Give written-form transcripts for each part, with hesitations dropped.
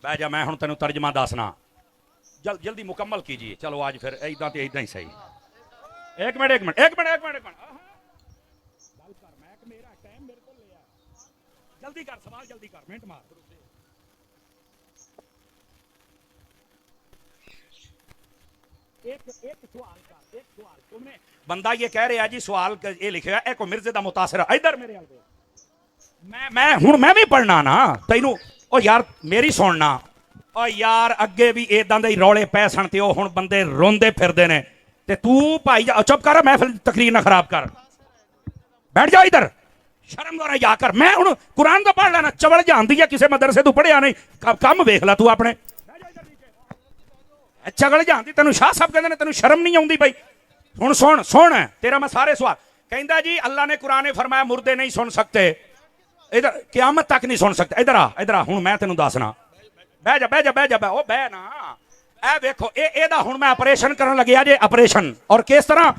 बह जा, मैं हुण तेनों तर्जमा दसना। जल्दी मुकम्मल कीजिए। चलो आज फिर इदा तो इदा ही सही। एक मिनट एक मिनट एक मिनट एक मिनट एक मिनट गल कर, मैं मेरा टाइम मेरे को लिया। जल्दी कर सवाल, जल्दी कर, मिनट मार। एक सवाल कर, एक सवाल। तुमने बंदा ये कह रहा जी सवाल ये लिखेगा एक मिर्जे दा मुतासिर इधर मेरे हाल मैं हुण मैं भी पढ़ना ना तैनू। ओ यार मेरी सुनना। ओ यार अगे भी इदां दे रौले पै सन ते ओ हुण बंदे रोंदे फिरदे ने ते तू भाई चुप कर, मैं फिर तकरीर ना खराब कर। बैठ जा इधर, शर्म करो या कर। मैं हुण कुरान तो पढ़ लेना, चवल जानदी है किसी मदरसे तू पढ़िया नहीं। कम वेख ला तू अपने। चगल जानती तेन शाह साहब कहते तेन शर्म नहीं आती भाई। हुण सुन सुन तेरा मैं सारे सवाल। कहता जी अल्लाह ने कुरान ने फरमाया मुर्दे नहीं सुन सकते, इधर क्यामत तक नहीं सुन सकते। इधर आ हुण मैं तेन दसना। बह जा बह जा बह जा बह ओ बह ना। ए वेखो एदा हुण मैं ऑपरेशन करन लग्या जे, ऑपरेशन। और किस तरह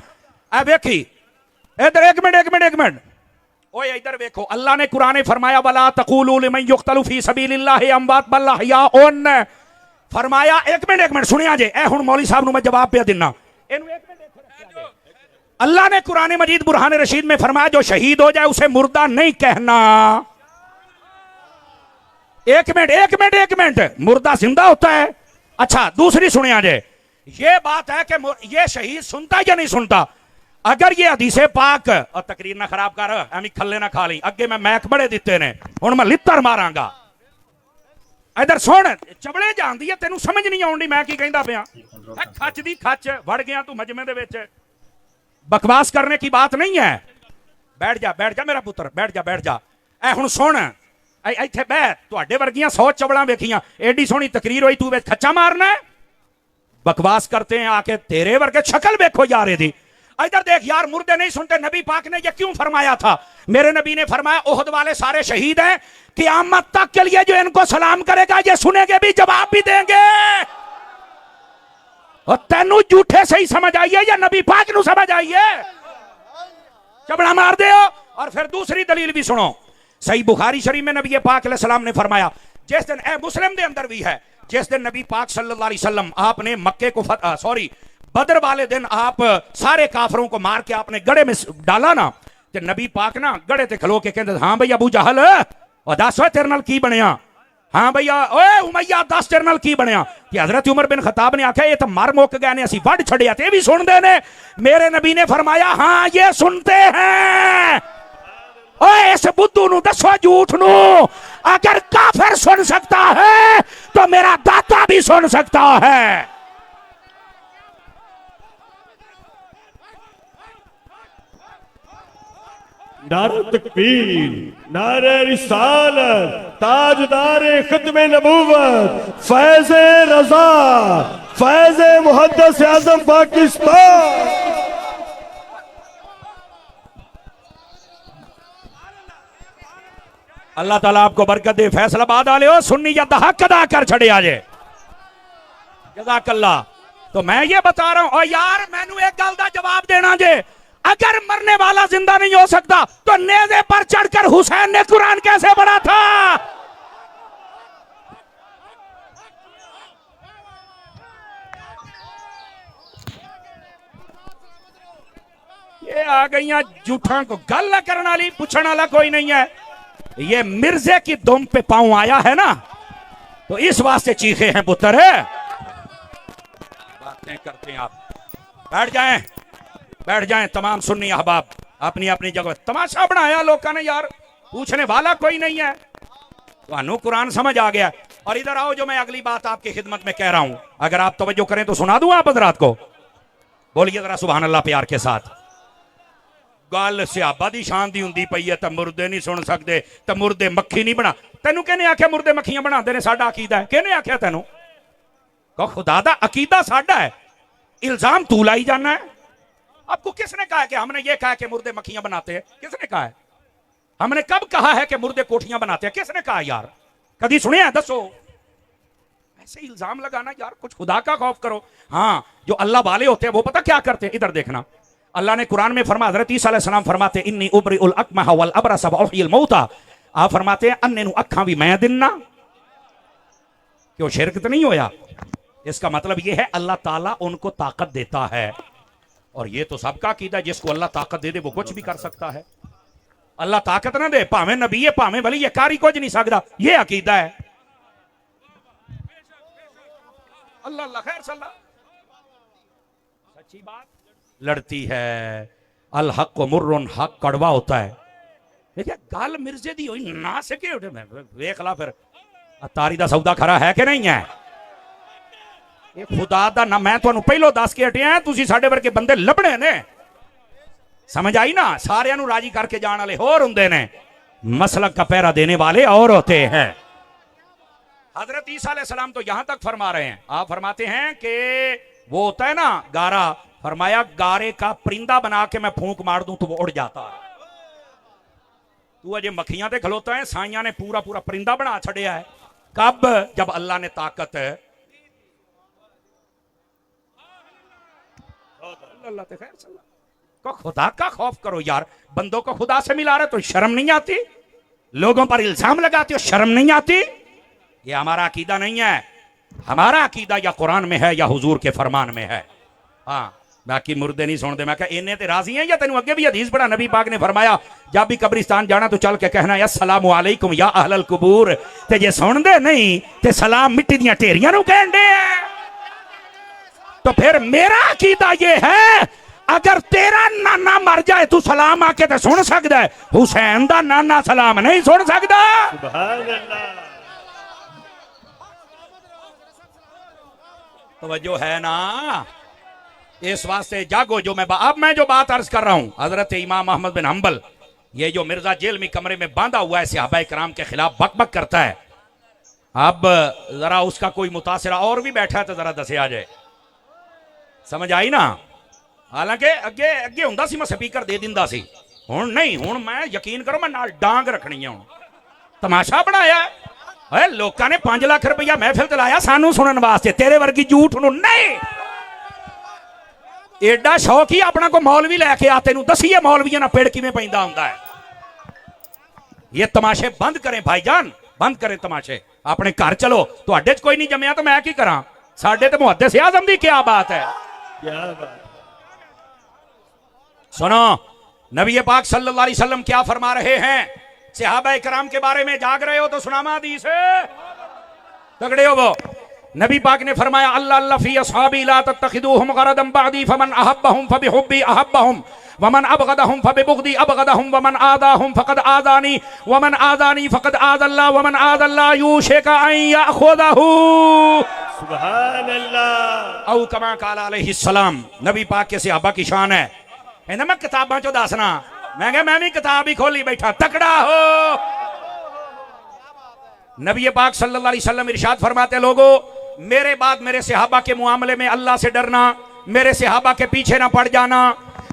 ए वेखी इधर एक मिनट एक मिनट एक मिनट। ओए इधर वेखो अल्लाह ने कुरान ने फरमाया वला तक़ूलू लिमन युक़तलु फी सबीलिल्लाहि अमवात बल अहयाउन। फरमाया एक मिनट सुनिया जे। ए हुण मौली साहब नु मैं जवाब पे देना। अल्लाह ने कुरान मजीद बुरहान रशीद में फरमाया जो शहीद हो जाए उसे मुर्दा नहीं कहना। एक मिनट एक मिनट, मुर्दा जिंदा होता है। अच्छा दूसरी सुनिया जे, ये बात है कि ये शहीद सुनता या नहीं सुनता। अगर ये हदीसे पाक और तकरीर ना खराब कर, एवं खल्ले ना खा ली। अगे मैं मैक बड़े दिते ने, हुण मैं लित्तर मारांगा। इधर सुन, चबड़े जानदी है तेनू समझ नहीं आउंदी मैं की कहंदा पिया। खच दी खच वड़ गया तू मजमे दे विच। बकवास करने की बात नहीं है। बैठ जा मेरा पुत्र, बैठ जा। ए हुण सुन, इत्थे बह। तुहाडे वर्गियां 100 चवड़ां वेखियां, एडी सोहनी तकरीर होई, तू विच खच्चा मारना है। बकवास करते हैं आके, तेरे वर्गे शक्ल वेखो यार इहदी। इधर देख यार, मुर्दे नहीं सुनते। नबी पाक ने ये क्यों फरमाया था? मेरे नबी ने फरमाया ओहद वाले सारे शहीद हैं, क़यामत तक के लिए जो इनको सलाम करेगा ये सुनेंगे भी, जवाब भी देंगे। और तेनू झूठे सही समझ आइए या नबी पाक नू समझ आइए? चबड़ा मार दे। और फिर दूसरी दलील भी सुनो। सही बुखारी शरीफ में नबी पाक अलैहि सलाम ने फरमाया, जिस दिन ए मुस्लिम के अंदर भी है, जिस दिन नबी पाक सल्लल्लाहु अलैहि वसल्लम आपने मक्के को बदर वाले दिन आप सारे काफरों को मार के आपने गड़े में डाला ना, तो नबी पाक ना गड़े ते खलो के कहते हाँ भैया अबू जहल और दस तेरे नाल की बनया। हाँ भैया ओए उमैया दस तेरे नाल की बनया। कि हजरत उमर बिन खताब ने आख्या ये तो मर मुक गए ने, असी वढ़ छड़िया ते भी सुनते ने। मेरे नबी ने फरमाया हाँ ये सुनते हैं। ओए इस बुद्धू नु दसो झूठ नु, अगर काफिर सुन सकता है तो मेरा दाता भी सुन सकता है। नारे तकबीर, नारे रिसालत, ताजदारे खत्मे नबूवत, फैज़े रज़ा, फैज़े मुहद्दिस आज़म पाकिस्तान। अल्लाह ताला आपको बरकत दे। फैसलाबाद वाले हो सुन्नी या हक अदा कर छड़े आजे। जज़ाकल्लाह। तो मैं ये बता रहा हूं, और यार मैनू एक गल दा जवाब देना जे, अगर मरने वाला जिंदा नहीं हो सकता तो नेज़े पर चढ़कर हुसैन ने कुरान कैसे पढ़ा था? ये आ गई झूठा को गल करने वाली, पूछने वाला कोई नहीं है। ये मिर्जे की दुम पे पांव आया है ना, तो इस वास्ते चीखे हैं पुत्र है। बातें करते हैं आप। बैठ जाएं तमाम सुन्नी अहबाब अपनी अपनी जगह। तमाशा बनाया लोगों ने यार, पूछने वाला कोई नहीं है। तो कुरान समझ आ गया। और इधर आओ, जो मैं अगली बात आपकी खिदमत में कह रहा हूं, अगर आप तवज्जो करें तो सुना दूं आप हजरात को। बोलिए जरा सुभान अल्लाह प्यार के साथ। गल सियाबा दी शान दी हुंदी पई है, तो मुर्दे नहीं सुन सकते, तो मुर्दे मक्खी नहीं बना। तेनू कहने आख्या मुर्दे मक्खियां बनाते ने, साडा अकीदा है। कहने आख्या तेनू? कहो खुदा दा अकीदा साडा है, इल्जाम तू लाई जाना है। आपको किसने कहा है कि हमने ये कहा कि मुर्दे मक्खियां बनाते हैं? किसने कहा है? हमने कब कहा है कि मुर्दे कोठियां बनाते हैं? किसने कहा यार? कभी सुने? दसो। ऐसे इल्जाम लगाना यार, कुछ खुदा का खौफ करो। हाँ जो अल्लाह वाले होते हैं वो पता क्या करते हैं? इधर देखना, अल्लाह ने कुरान में फरमाया, हज़रत ईसा अलैहिस्सलाम फरमाते हैं इन्नी उबरिउल अकमह वल अबरस व उहयिल मौता। आप फरमाते हैं अन्ने नु अखां भी मैं दिन्ना। क्यों शिरक तो नहीं होया। इसका मतलब यह है अल्लाह ताला उनको ताकत देता है, और ये तो सबका अकीदा है, जिसको अल्लाह ताकत दे दे वो कुछ भी कर सकता है। अल्लाह ताकत ना दे, भावें नबी है भावें वली है, कारी कुछ नहीं सकता, ये अकीदा है। अल्लाह अल्लाह खैर सल्ला। सच्ची बात लड़ती है, अल हक मुर्रुन, हक कड़वा होता है। देखिए गल मिर्जे दी होई ना सके उठे मैं वेख ला फिर तारी दा सौदा खरा है कि नहीं है। ये खुदा दा ना मैं तुहानू पहलो दस के हटिया, तुसी साडे वर्गे बंदे लभणे ने, समझ आई ना। सारियां नू राजी करके जाने वाले होर हुंदे ने, मसलक का पहरा देने वाले और होते हैं। हजरत ईसा अलैहिस्सलाम तो यहां तक फरमा रहे हैं, आप फरमाते हैं कि वो होता है ना गारा, फरमाया गारे का परिंदा बना के मैं फूंक मार दूं तो वो उड़ जाता है। तू अजे मक्खियां ते खलोता है, साइयां ने पूरा पूरा परिंदा बना छड़िया है। कब? जब अल्लाह ने ताकत अल्लाह ते खैर को खुदा का खौफ करो यार। बंदों को खुदा से मिला रहे तो शर्म नहीं आती? लोगों पर इल्जाम लगाते हो, शर्म नहीं आती? ये हमारा अकीदा नहीं है। हमारा अकीदा या कुरान में है या हुजूर के फरमान में है। हाँ बाकी मुर्दे नहीं सुनते। मैं कहा इन्हें ते राजी हैं या तेन अगे भी हदीस पढ़ा, नबी पाक ने फरमाया जब भी कब्रिस्तान जाना तो चल के कहना अस्सलामु अलैकुम या अहलल कुबूर, ते जे सुनदे नहीं ते सलाम मिट्टी दियां ढेरियां नूं कहंदे हैं। तो फिर मेरा अकीदा ये है, अगर तेरा नाना मर जाए तू सलाम आके तो सुन सकता है, हुसैन दा नाना सलाम नहीं सुन सकता। सुभान अल्लाह। तवज्जो है ना। इस वास्ते जागो। जो मैं जो बात अर्ज कर रहा हूं, हजरत इमाम अहमद बिन हंबल, ये जो मिर्जा जेल में कमरे में बांधा हुआ है सहाबाए किराम के खिलाफ बक बक करता है, अब जरा उसका कोई मुतासिरा और भी बैठा है तो जरा दसे आ जाए। समझ आई ना। हालांकि अगे अगे हुंदा सी मैं स्पीकर दे दिंदा सी, हुण नहीं। हुण मैं यकीन करो मैं नाल डांग रखनी है। हुण तमाशा बनाया है लोगों ने 5 लाख रुपया महफिल ते लाया सानू सुनन वास्ते, तेरे वर्गी झूठ नूं नहीं। एडा शौक ही अपना को मौलवी लैके आ, तेनू दसीए मौलवियां ना पेड़ किवें पैंदा हुंदा है। ये तमाशे बंद करें भाईजान, बंद करें तमाशे। अपने घर चलो। तुहाडे च कोई नहीं जम्मिया तो मैं की करा? साडे ते मुहद्दिस आज़म दी क्या बात है। क्या बात। सुनो नबी पाक सल्लल्लाहु अलैहि वसल्लम क्या फरमा रहे हैं सहाबाए किराम के बारे में। जाग रहे हो तो सुनामा हदीस तगड़े हो। वो नबी पाक ने फरमाया अल्लाह अल्लाह फी अस्हाबी ला तत्तखिदूहुम गरदम बअदी फमन अहब्बहुम फबिहुब्बी अहब्बहुम वमन अबगदहुम फबिबुगदी अबगदहुम वमन आदाहुम फकद आदानी वमन आदानी फकद आदल्लाह वमन आदल्लाह यूशिका अन याखुदहू। सुभान अल्लाह। औ कमा काला अलैहि सलाम। नबी पाक के सहाबा की शान है। कहना मैं किताबां चो दसना, मैं क्या मैं भी किताब ही खोली बैठा। तकड़ा हो। नबी पाक सल्लल्लाहु अलैहि वसल्लम इरशाद फरमाते लोगों मेरे बाद मेरे सहाबा के मुआमले में अल्लाह से डरना, मेरे सहाबा के पीछे ना पड़ जाना।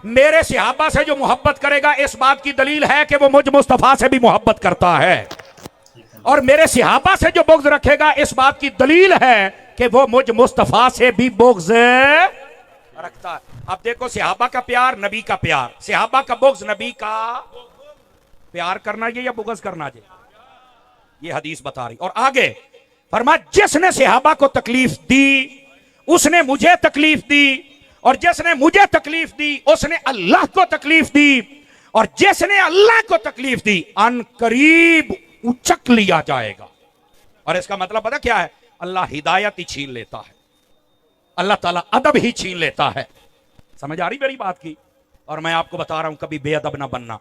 मेरे सहाबा से जो मोहब्बत करेगा इस बात की दलील है कि वो मुझ मुस्तफा से भी मोहब्बत करता है, और मेरे सहाबा से जो बुग़्ज़ रखेगा इस बात की दलील है कि वो मुझ मुस्तफा से भी बुग़्ज़ रखता है। अब देखो सहाबा का प्यार, नबी का प्यार, सहाबा का बुग़्ज़, नबी का प्यार करना ये या बुग़्ज़ करना ये, ये हदीस बता रही। और आगे फरमा जिसने सहाबा को तकलीफ दी उसने मुझे तकलीफ दी, और जिसने मुझे तकलीफ दी उसने अल्लाह को तकलीफ दी, और जिसने अल्लाह को तकलीफ दी अन करीब उचक लिया जाएगा। और इसका मतलब पता क्या है? अल्लाह हिदायत ही छीन लेता है, अल्लाह ताला अदब ही छीन लेता है। समझ आ रही मेरी बात की? और मैं आपको बता रहा हूं कभी बेअदब ना बनना।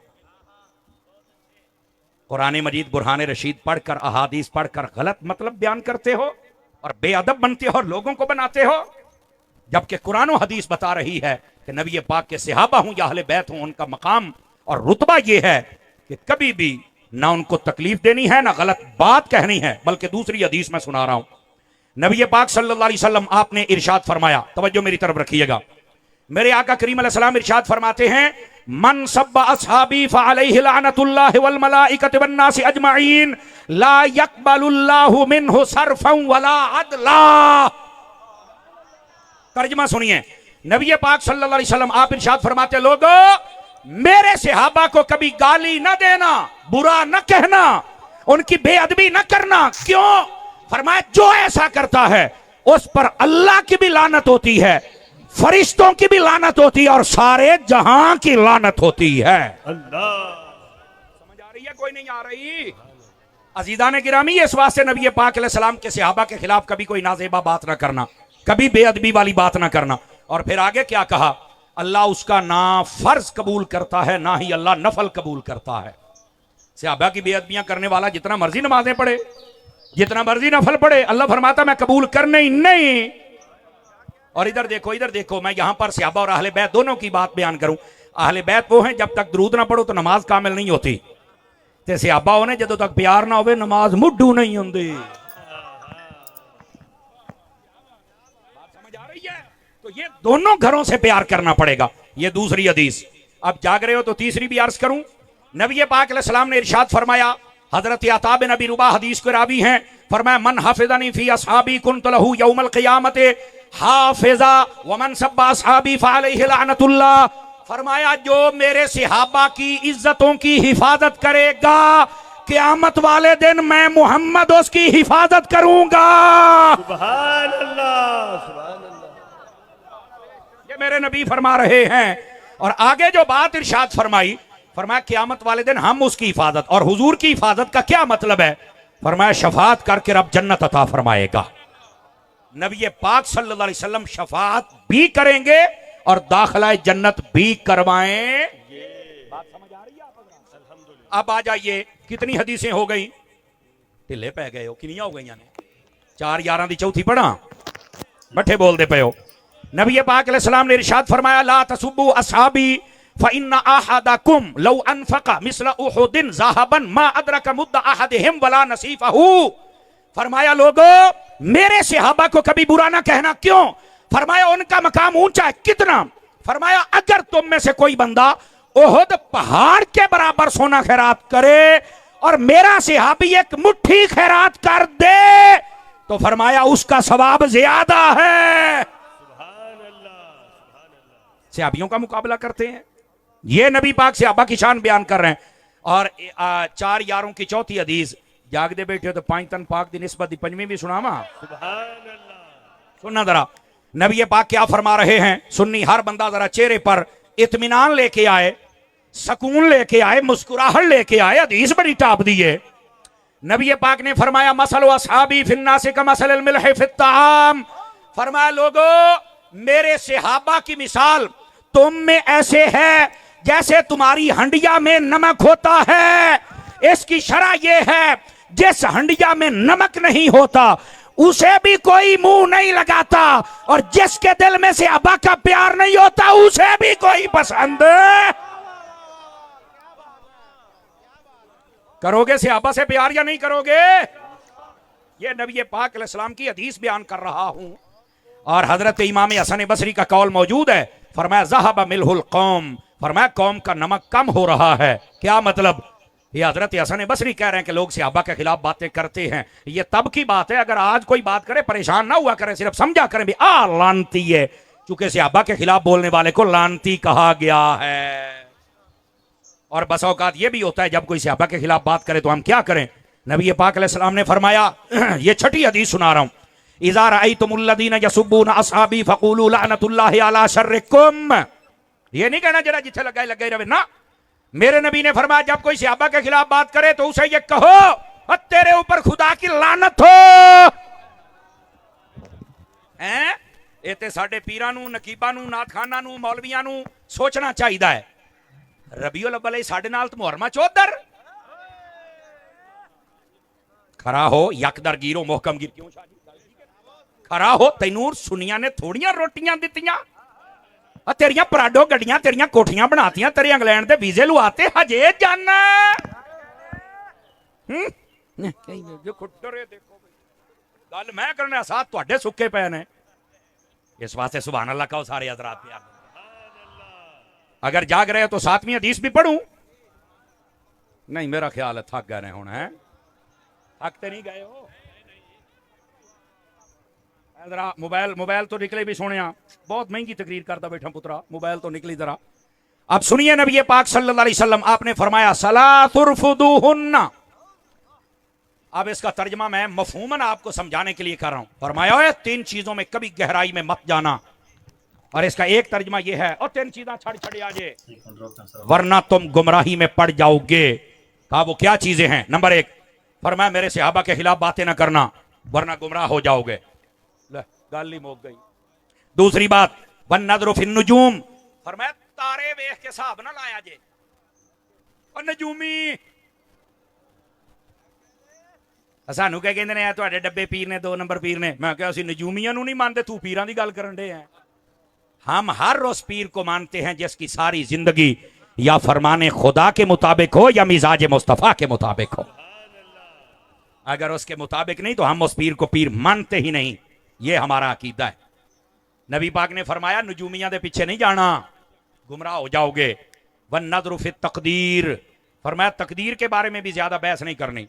कुरान मजीद बुरहान रशीद पढ़कर अहादीस पढ़कर गलत मतलब बयान करते हो और बेअदब बनते हो और लोगों को बनाते हो, जबकि कुरान और हदीस बता रही है कि नबी पाक के सहाबा हूं या अहले बैत हूं, उनका मकाम और रुतबा यह है कि कभी भी ना उनको तकलीफ देनी है ना गलत बात कहनी है। बल्कि दूसरी हदीस में सुना रहा हूं, नबी पाक सल्लल्लाहु अलैहि वसल्लम आपने इरशाद फरमाया, तवज्जो मेरी तरफ रखिएगा। मेरे आका करीम अलैहिस्सलाम इरशाद फरमाते हैं मन सब्बा अस्हाबी फअलैहि लानतुल्लाहि वल मलाइकति वन नासि अजमईन ला यक़बलुल्लाहु मिन्हु सरफन वला अदला। तर्जुमा सुनिए, नबी पाक सल्लल्लाहु अलैहि वसल्लम आप इरशाद फरमाते लोगों मेरे सहाबा को कभी गाली न देना, बुरा न कहना, उनकी बेअदबी न करना। क्यों? फरमाया जो ऐसा करता है उस पर अल्लाह की भी लानत होती है, फरिश्तों की भी लानत होती है और सारे जहां की लानत होती है। अल्लाह, समझ आ रही है कोई नहीं आ रही? अजीजा ने गिरामी, इस वास्ते नबी पाक अलैहिस्सलाम के सहाबा के खिलाफ कभी कोई नाजेबा बात ना करना, कभी बेअदबी वाली बात ना करना। और फिर आगे क्या कहा, अल्लाह उसका ना फर्ज कबूल करता है ना ही अल्लाह नफल कबूल करता है। सहाबा की बेअदबियां करने वाला जितना मर्जी नमाजें पढ़े, जितना मर्जी नफल पढ़े, अल्लाह फरमाता मैं कबूल करने ही नहीं। और इधर देखो, मैं यहां पर सहाबा और अहले बैत दोनों की बात बयान करूं। अहले बैत वो हैं जब तक दरूद ना पढ़ो तो नमाज कामिल नहीं होती, ते सहाबा होने जदों तक प्यार ना होवे नमाज मुड्ढू नहीं होंदी। बात समझ आ रही है? तो ये दोनों घरों से प्यार करना पड़ेगा। ये दूसरी हदीस। अब जाग रहे हो तो तीसरी भी अर्ज करूं। नबी पाक अलैहिस्सलाम ने इरशाद फरमाया, हजरत अता बिन अबी रुबा हदीस के रावी हैं, फरमाया मन हाफिज़नी फी असहाबी कुन्तु लहू यौमल क़ियामत हाफिज़ा व मन सब्बा असहाबी फअलैहि लअनतुल्लाह। फरमाया जो मेरे सहाबा की इज्जतों की हिफाजत करेगा, क़यामत वाले दिन मैं मोहम्मद उसकी हिफाजत करूंगा। सुभान अल्लाह, सुभान अल्लाह। ये मेरे नबी फरमा रहे हैं। और आगे जो बात इरशाद फरमाई, फरमाया क़यामत वाले दिन हम उसकी हिफाजत। और हुजूर की हिफाजत का क्या मतलब है? फरमाया शफाअत करके रब जन्नत अता फरमाएगा। नबी पाक सल्लल्लाहु अलैहि वसल्लम शफाअत भी करेंगे और दाखिला जन्नत भी करवाएं। बात समझ आ रही है आप? अब आ जाइए, कितनी हदीसें हो गई? ढिले पै गए हो, कितनी हो गई ने? 4 11 दी चौथी पढ़ा, बठे बोलते पे हो। नबी पाक अलैहिस्सलाम ने इरशाद फरमाया ला तसुब्बु असहाबी फ़इन्ना अहदकुम लौ अनफ़क़ मिस्ल उहुदिन ज़हबन मा अदरक मुद्द अहदिहिम वला नसीफ़हु। फरमाया लोगों मेरे सहाबा को कभी बुरा ना कहना। क्यों? फरमाया उनका मकाम ऊंचा है। कितना? फरमाया अगर तुम में से कोई बंदा उहुद पहाड़ के बराबर सोना खैरात करे और मेरा सहाबी एक मुट्ठी खैरात कर दे तो फरमाया उसका सवाब ज्यादा है। सहाबियों का मुकाबला करते हैं। ये नबी पाक सहाबा की शान बयान कर रहे हैं। और 4 यारों की चौथी हदीस, जागदे बैठे हो तो 5 तन पाक दी निस्बत दी पंजवीं भी सुनावा। सुनना जरा नबी पाक क्या फरमा रहे हैं। सुन्नी हर बंदा जरा चेहरे पर इत्मीनान लेके आए, सुकून लेके आए, मुस्कुराहट लेके आए। हदीस बड़ी टाप दी है। नबी पाक ने फरमाया मसलु असहाबी फिन्नास का मसलिल मिल्ह फित्ताम। फरमाया लोगों मेरे सहाबा की मिसाल तुम में ऐसे है जैसे तुम्हारी हंडिया में नमक होता है। इसकी शरह यह है जिस हंडिया में नमक नहीं होता उसे भी कोई मुंह नहीं लगाता, और जिसके दिल में से अबा का प्यार नहीं होता उसे भी कोई पसंद। करोगे सहाबा से प्यार या नहीं करोगे? ये नबी पाक अलैहिस्सलाम की हदीस बयान कर रहा हूं। और हजरत इमाम हसन बसरी का कौल मौजूद है। फरमाया ज़हब मिलहुल कौम, फरमाया कौम का नमक कम हो रहा है। क्या मतलब? ये हजरत हसन बसरी कह रहे हैं कि लोग सहाबा के खिलाफ बातें करते हैं। ये तब की बात है, अगर आज कोई बात करे परेशान ना हुआ करे, सिर्फ समझा करें भी लानती है, चूंकि सहाबा के खिलाफ बोलने वाले को लानती कहा गया है। और बस औकात ये भी होता है जब कोई सहाबा के खिलाफ बात करे तो हम क्या करें। नबी पाक अलैहिस्सलाम ने फरमाया, ये छठी हदीस सुना रहा हूं, इज़ा रअयतुमुल्लज़ीना यसुब्बूना असहाबी फक़ूलू लअनतुल्लाहि अला शर्रिकुम। ये नहीं कहना जरा जिथे लगे रहे ना। मेरे नबी ने फरमाया जब कोई सहाबा के खिलाफ बात करे तो उसे ये कहो तेरे ऊपर खुदा की लानत हो। हैं इते साडे पीरां नूं, नकीबां नूं, नाथखानां नूं, मौलवियां नूं सोचना चाहिए है। रबीउल अव्वल साडे नाल तो मुहर्रमा चौधर खरा हो, यकदर गिरो मोहकम गिर। क्यों शादी खरा हो, तैनूर सुनिया ने थोड़ियां रोटियां दित्तियां, तेरिया पराडो गड्डियां, तेरिया कोठियां बनातियां, तेरे इंग्लैंड दे वीजे लुआते, हजे जाना। गल मैं करने साथ तुहाडे सुक्के पे ने। इस वास्ते सुभान अल्लाह कहो सारे हजरात प्यार। अगर जाग रहे हो तो 7वीं हदीस भी पढ़ूं? नहीं, मेरा ख्याल है थक गए हुण। है थकते नहीं गए हो? जरा मोबाइल तो निकले भी सोने, बहुत महंगी तकरीर करता बैठा पुत्रा, मोबाइल तो निकली जरा। अब सुनिए नबी पाक सल्लल्लाहु अलैहि वसल्लम आपने फरमाया सलातुरफुदुहुन्ना, अब इसका तर्जमा मैं मफहूमन आपको समझाने के लिए कर रहा हूं। फरमाया है 3 चीजों में कभी गहराई में मत जाना, और इसका एक तर्जमा यह है, और 3 चीजें छड़ आजे वरना तुम गुमराही में पड़ जाओगे। कहा वो क्या चीजें हैं? नंबर 1, फरमाया मेरे सहाबा के खिलाफ बातें ना करना वरना गुमराह हो जाओगे। गल ही मोक गई। दूसरी बात, वन नजर फिन नुजूम, फरमाया तारे वेख के हिसाब ना लाया जे। और नजूमी सानू क्या कहते हैं, तुहाडे डब्बे पीर ने 2 नंबर पीर ने। मैं क्या नजूमिया नहीं मानते, तू पीरां दी गल करन दे हैं। हम हर उस पीर को मानते हैं जिसकी सारी जिंदगी या फरमाने खुदा के मुताबिक हो या मिजाज मुस्तफा के मुताबिक हो। अगर उसके मुताबिक नहीं तो हम उस पीर को पीर मानते ही नहीं। यह हमारा अकीदा है। नबी पाक ने फरमाया नजूमिया के पीछे नहीं जाना, गुमराह हो जाओगे। वन नज़र फित तकदीर, फरमाया तकदीर के बारे में भी ज्यादा बहस नहीं करनी।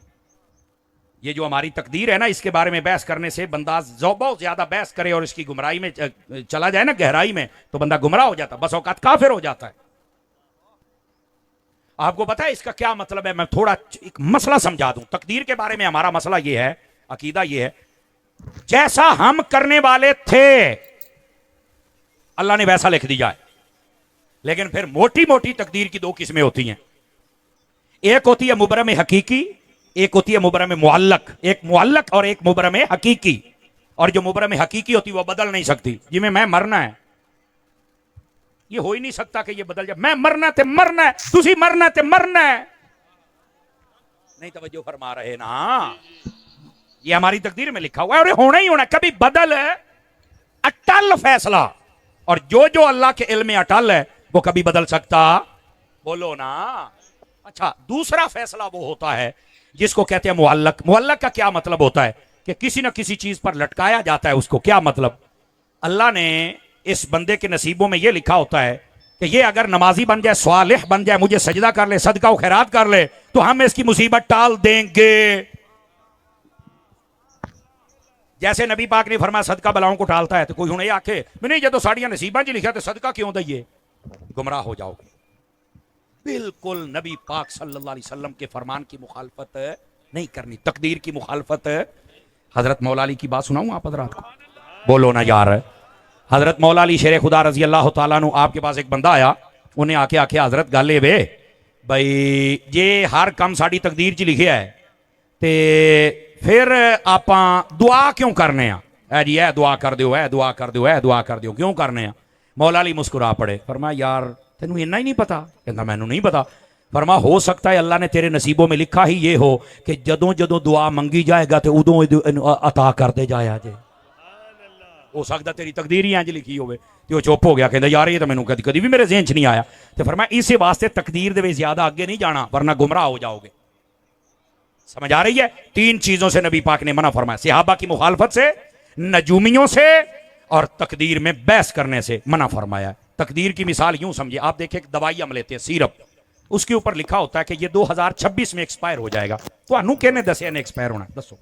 ये जो हमारी तकदीर है ना, इसके बारे में बहस करने से बंदा बहुत ज्यादा बहस करे और इसकी गुमराही में चला जाए ना, गहराई में, तो बंदा गुमराह हो जाता, बस औकात काफिर हो जाता है। आपको पता है इसका क्या मतलब है? मैं थोड़ा एक मसला समझा दूं। तकदीर के बारे में हमारा मसला यह है, अकीदा यह है, जैसा हम करने वाले थे अल्लाह ने वैसा लिख दिया है। लेकिन फिर मोटी मोटी तकदीर की 2 किस्में होती हैं। एक होती है मुबरम हकीकी, एक होती है मुबरम मुअल्लक। एक मुअल्लक और एक मुबरम हकीकी। और जो मुबरम हकीकी होती है वो बदल नहीं सकती। जिसमें मैं मरना है, ये हो ही नहीं सकता कि ये बदल जाए। मैं मरना ते मरना है, तुसी मरना ते मरना है। नहीं तवज्जो फरमा रहे ना, ये हमारी तकदीर में लिखा हुआ है और ये होना ही होना। कभी बदल है, अटल फैसला। और जो जो अल्लाह के इल्म में अटल है वो कभी बदल सकता, बोलो ना। अच्छा, दूसरा फैसला वो होता है जिसको कहते हैं मुअल्लक। मुअल्लक का क्या मतलब होता है? कि किसी ना किसी चीज पर लटकाया जाता है उसको। क्या मतलब? अल्लाह ने इस बंदे के नसीबों में यह लिखा होता है कि ये अगर नमाजी बन जाए, स्वालिह बन जाए, मुझे सजदा कर ले, सदका व खैरात कर ले, तो हम इसकी मुसीबत टाल देंगे। जैसे नबी पाक ने फरमाया सदका बलाओं को टालता है। तो कोई हुणे आखे नहीं, जो तो साड़ियां नसीबा जी लिखा तो सदका क्यों दइए? गुमराह हो जाओगे। बिल्कुल नबी पाक सल्लल्लाहु अलैहि वसल्लम के फरमान की मुखालफत नहीं करनी, तकदीर की मुखालफत। हजरत मौला अली की बात सुनाऊं आप हजरात को? बोलो ना यार। हजरत मौला अली शेर खुदा रजी अल्लाह तआला अन्हु, आपके पास एक बंदा आया, उन्हें आके आखे हजरत गल वे भाई जे हर काम साड़ी तकदीर च लिखिया है ते फिर आप दुआ क्यों करने आ? है जी, है दुआ कर दो, है दुआ कर दो, है दुआ कर दो, क्यों करने आ? मौला अली मुस्कुरा पड़े, फरमाया यार तेनू इन्ना ही नहीं पता? कहता मैनू नहीं पता। फरमा हो सकता है अल्लाह ने तेरे नसीबों में लिखा ही ये हो कि जदों जदों दुआ मंगी जाएगा तो उदों अता करते जाया जे। हो सकता तेरी तकदीर ही इंज लिखी होवे। ते वो चुप हो गया, कहता यार ये तो मैनू कदी कदी भी मेरे ज़हन च नहीं आया। तो फरमाया इस वास्ते तकदीर दे ज्यादा आगे नहीं जाना वरना गुमराह हो जाओगे। समझ आ रही है? 3 चीजों से नबी पाक ने मना फरमाया, सहाबा की मुखालफत से, नजूमियों से, और तकदीर में बहस करने से मना फरमाया। तकदीर की मिसाल यूं समझिए, आप देखिए दवाई हम लेते हैं सिरप, उसके ऊपर लिखा होता है कि ये 2026 में एक्सपायर हो जाएगा। तो अनु कहने दसिया ने एक्सपायर होना? दसो।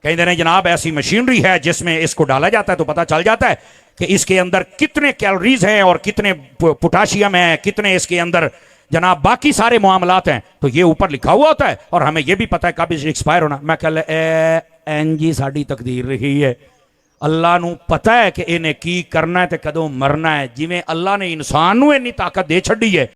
कहते हैं जनाब ऐसी मशीनरी है जिसमें इसको डाला जाता है तो पता चल जाता है कि इसके अंदर कितने कैलोरीज हैं और कितने पोटाशियम है, कितने इसके अंदर जनाब बाकी सारे मामलात हैं। तो ये ऊपर लिखा हुआ होता है और हमें ये भी पता है कब एक्सपायर होना। मैं कल एन जी साड़ी तकदीर रही है, अल्लाह नू पता है कि इन्हें की करना है ते कदों मरना है। जिवें अल्लाह ने इंसान नू इन्नी ताकत दे छड़ी है,